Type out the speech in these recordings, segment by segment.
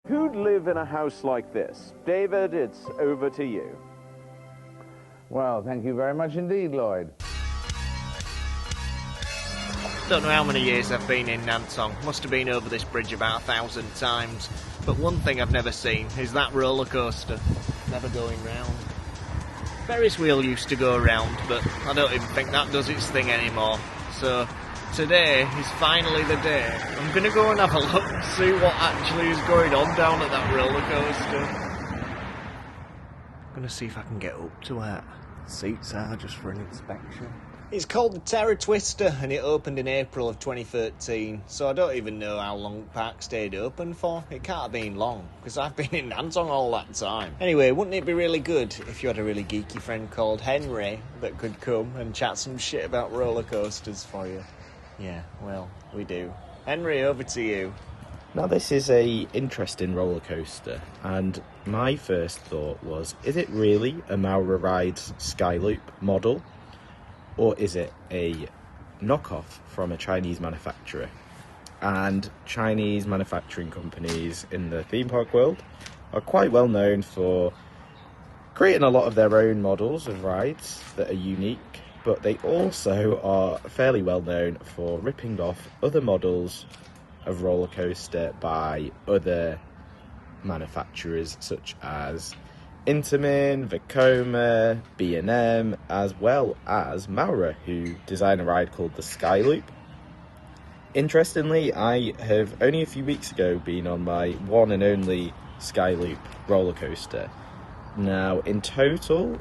Who'd live in a house like this? David, it's over to you. Well, thank you very much indeed, Lloyd. Don't know how many years I've been in Nantong. Must have been over this bridge about 1,000 times. But one thing I've never seen is that roller coaster. Never going round. Ferris wheel used to go round, but I don't even think that does its thing anymore. So today is finally the day. I'm going to go and have a look and see what actually is going on down at that roller coaster. I'm going to see if I can get up to where seats are just for an inspection. It's called the Terror Twister and it opened in April of 2013, so I don't even know how long the park stayed open for. It can't have been long, because I've been in Nantong all that time. Anyway, wouldn't it be really good if you had a really geeky friend called Henry that could come and chat some shit about roller coasters for you? Yeah, well, we do. Henry, over to you. Now this is a interesting roller coaster, and my first thought was, is it really a Maura Rides Skyloop model? Or is it a knockoff from a Chinese manufacturer? And Chinese manufacturing companies in the theme park world are quite well known for creating a lot of their own models of rides that are unique, but they also are fairly well known for ripping off other models of roller coaster by other manufacturers such as Intamin, Vekoma, B&M, as well as Maura, who design a ride called the Skyloop. Interestingly, I have only a few weeks ago been on my one and only Skyloop roller coaster. Now, in total,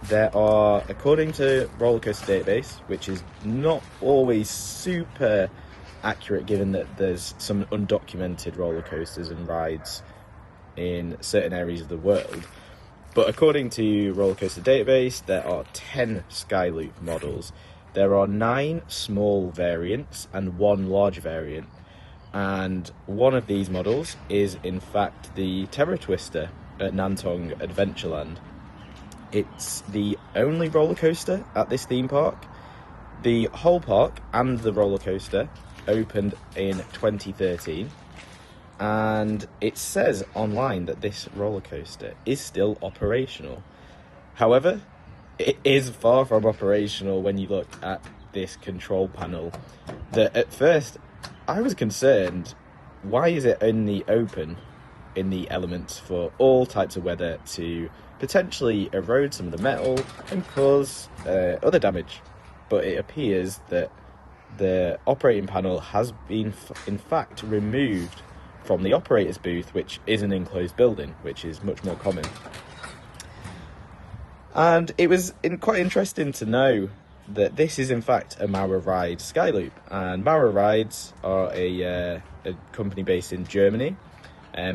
there are, according to Rollercoaster Database, which is not always super accurate given that there's some undocumented roller coasters and rides in certain areas of the world, but according to Rollercoaster Database, there are 10 Skyloop models. There are 9 small variants and 1 large variant. And one of these models is, in fact, the Terror Twister at Nantong Adventureland. It's the only roller coaster at this theme park. The whole park and the roller coaster opened in 2013. And it says online that this roller coaster is still operational. However, it is far from operational when you look at this control panel. That at first I was concerned, why is it only open in the elements for all types of weather to potentially erode some of the metal and cause other damage? But it appears that the operating panel has been in fact removed from the operator's booth, which is an enclosed building, which is much more common. And it was quite interesting to know that this is in fact a Maura Ride Skyloop. And Maura Rides are a company based in Germany.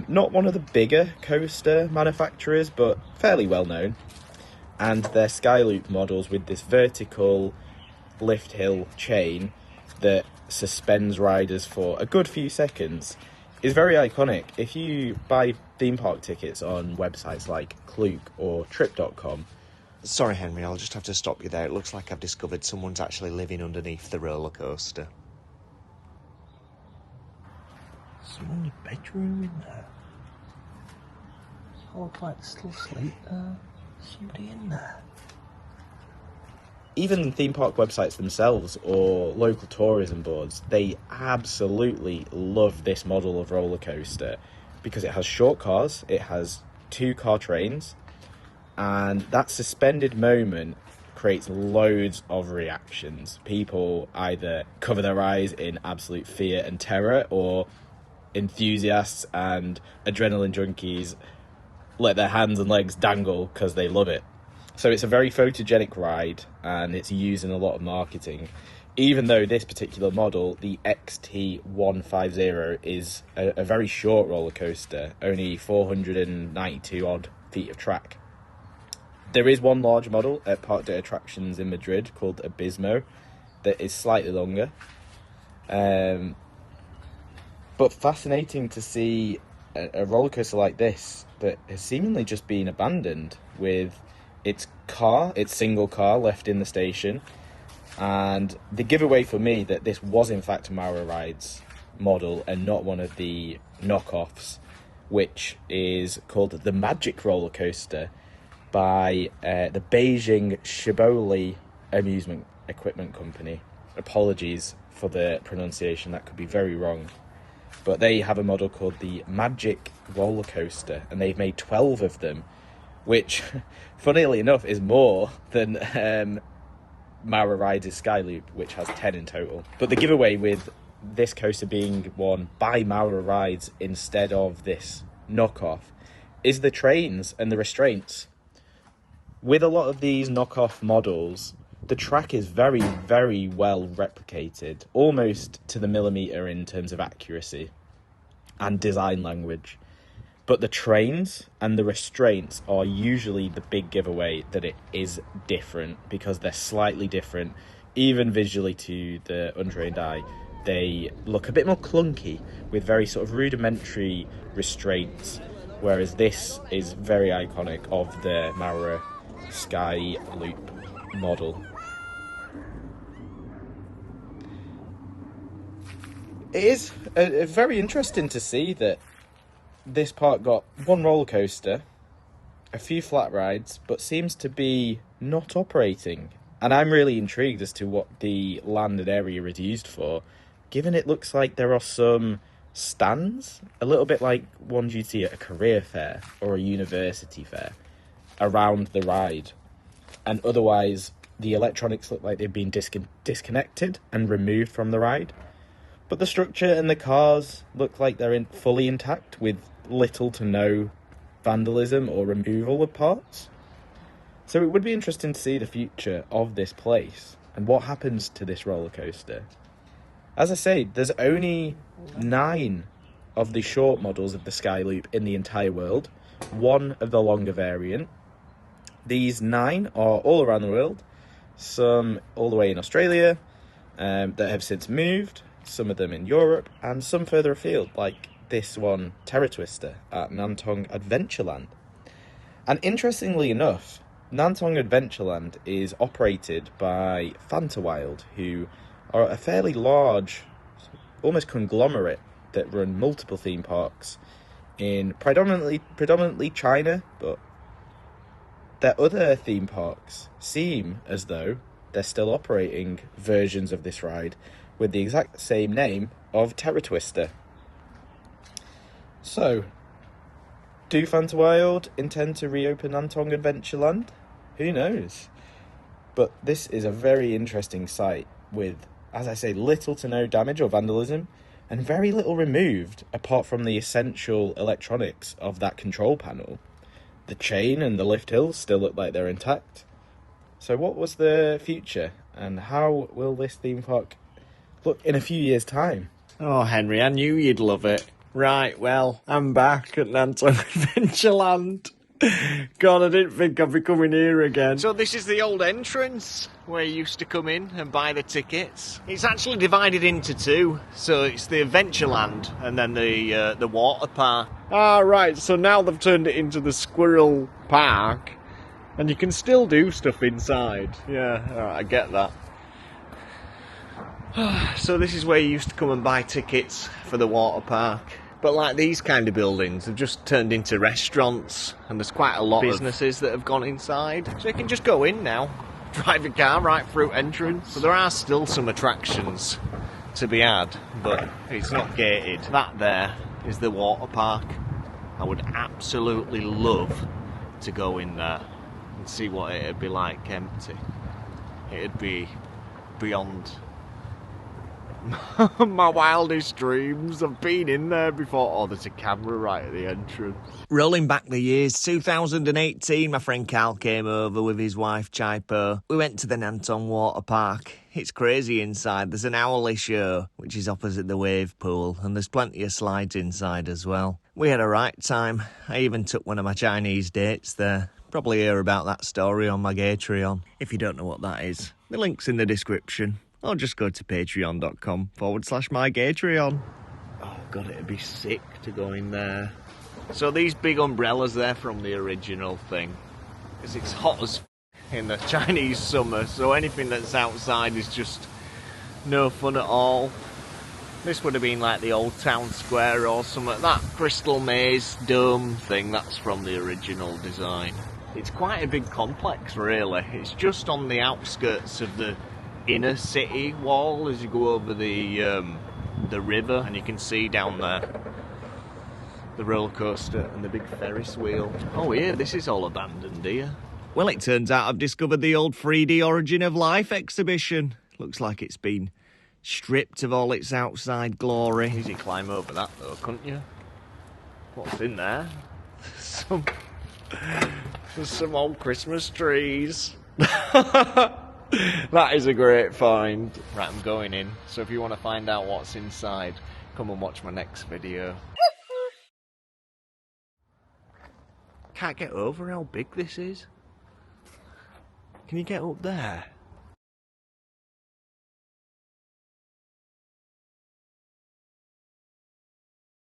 Not one of the bigger coaster manufacturers, but fairly well known. And their Skyloop models with this vertical lift hill chain that suspends riders for a good few seconds is very iconic. If you buy theme park tickets on websites like Klook or Trip.com... Sorry, Henry, I'll just have to stop you there. It looks like I've discovered someone's actually living underneath the roller coaster. Someone's bedroom in there. I look like still asleep. Somebody in there. Even theme park websites themselves or local tourism boards, they absolutely love this model of roller coaster because it has short cars, it has 2-car trains, and that suspended moment creates loads of reactions. People either cover their eyes in absolute fear and terror, or enthusiasts and adrenaline junkies let their hands and legs dangle because they love it. So it's a very photogenic ride, and it's used in a lot of marketing. Even though this particular model, the XT150, is a very short roller coaster, only 492 odd feet of track. There is one large model at Parc des Attractions in Madrid called Abismo that is slightly longer. But fascinating to see a roller coaster like this that has seemingly just been abandoned, with its single car left in the station. And the giveaway for me that this was in fact a Maura Rides model and not one of the knockoffs which is called the Magic Rollercoaster by the Beijing Shiboli Amusement Equipment Company. Apologies for the pronunciation, that could be very wrong. But they have a model called the Magic Rollercoaster, and they've made 12 of them, which, funnily enough, is more than Mara Rides' Skyloop, which has 10 in total. But the giveaway with this coaster being won by Mara Rides instead of this knockoff is the trains and the restraints. With a lot of these knockoff models, the track is very, very well replicated, almost to the millimetre in terms of accuracy and design language. But the trains and the restraints are usually the big giveaway that it is different, because they're slightly different. Even visually to the untrained eye, they look a bit more clunky with very sort of rudimentary restraints, whereas this is very iconic of the Mara Skyloop model. It is very interesting to see that this park got one roller coaster, a few flat rides, but seems to be not operating. And I'm really intrigued as to what the land and area is used for, given it looks like there are some stands, a little bit like ones you'd see at a career fair or a university fair, around the ride. And otherwise, the electronics look like they've been disconnected and removed from the ride. But the structure and the cars look like they're fully intact, with little to no vandalism or removal of parts. So it would be interesting to see the future of this place and what happens to this roller coaster. As I say, there's only 9 of the short models of the Skyloop in the entire world, 1 of the longer variant. These 9 are all around the world, some all the way in Australia that have since moved, some of them in Europe, and some further afield, like this one, Terror Twister, at Nantong Adventureland. And interestingly enough, Nantong Adventureland is operated by Fantawild, who are a fairly large, almost conglomerate that run multiple theme parks in predominantly China, but their other theme parks seem as though they're still operating versions of this ride with the exact same name of Terror Twister. So, do Fantawild intend to reopen Nantong Adventureland? Who knows? But this is a very interesting site with, as I say, little to no damage or vandalism, and very little removed apart from the essential electronics of that control panel. The chain and the lift hills still look like they're intact. So what was the future, and how will this theme park look in a few years' time? Oh, Henry, I knew you'd love it. Right, well, I'm back at Nantong Adventureland. God, I didn't think I'd be coming here again. So this is the old entrance where you used to come in and buy the tickets. It's actually divided into 2. So it's the Adventureland and then the water park. Ah, right, so now they've turned it into the Squirrel Park. And you can still do stuff inside. Yeah, I get that. So this is where you used to come and buy tickets for the water park. But like these kind of buildings have just turned into restaurants, and there's quite a lot of businesses that have gone inside. So you can just go in now, drive your car right through entrance. So there are still some attractions to be had, but it's not gated. That there is the water park. I would absolutely love to go in there and see what it'd be like empty. It'd be beyond my wildest dreams. I've been in there before. Oh, there's a camera right at the entrance. Rolling back the years, 2018, my friend Cal came over with his wife Chaipo. We went to the Nantong Water Park. It's crazy inside. There's an Owly show, which is opposite the wave pool, and there's plenty of slides inside as well. We had a right time. I even took one of my Chinese dates there. Probably hear about that story on my Patreon. If you don't know what that is, the link's in the description. Or just go to patreon.com/mygatreon. Oh god, it'd be sick to go in there. So these big umbrellas, they're from the original thing. Because it's hot as in the Chinese summer, so anything that's outside is just no fun at all. This would have been like the old town square or something. That crystal maze dome thing, that's from the original design. It's quite a big complex, really. It's just on the outskirts of the inner city wall as you go over the river, and you can see down there the roller coaster and the big Ferris wheel. Oh yeah, this is all abandoned here. Well, it turns out I've discovered the old 3D Origin of Life exhibition. Looks like it's been stripped of all its outside glory. Easy climb over that though, couldn't you? What's in there? There's some old Christmas trees. That is a great find. Right, I'm going in. So if you want to find out what's inside, come and watch my next video. Can't get over how big this is. Can you get up there?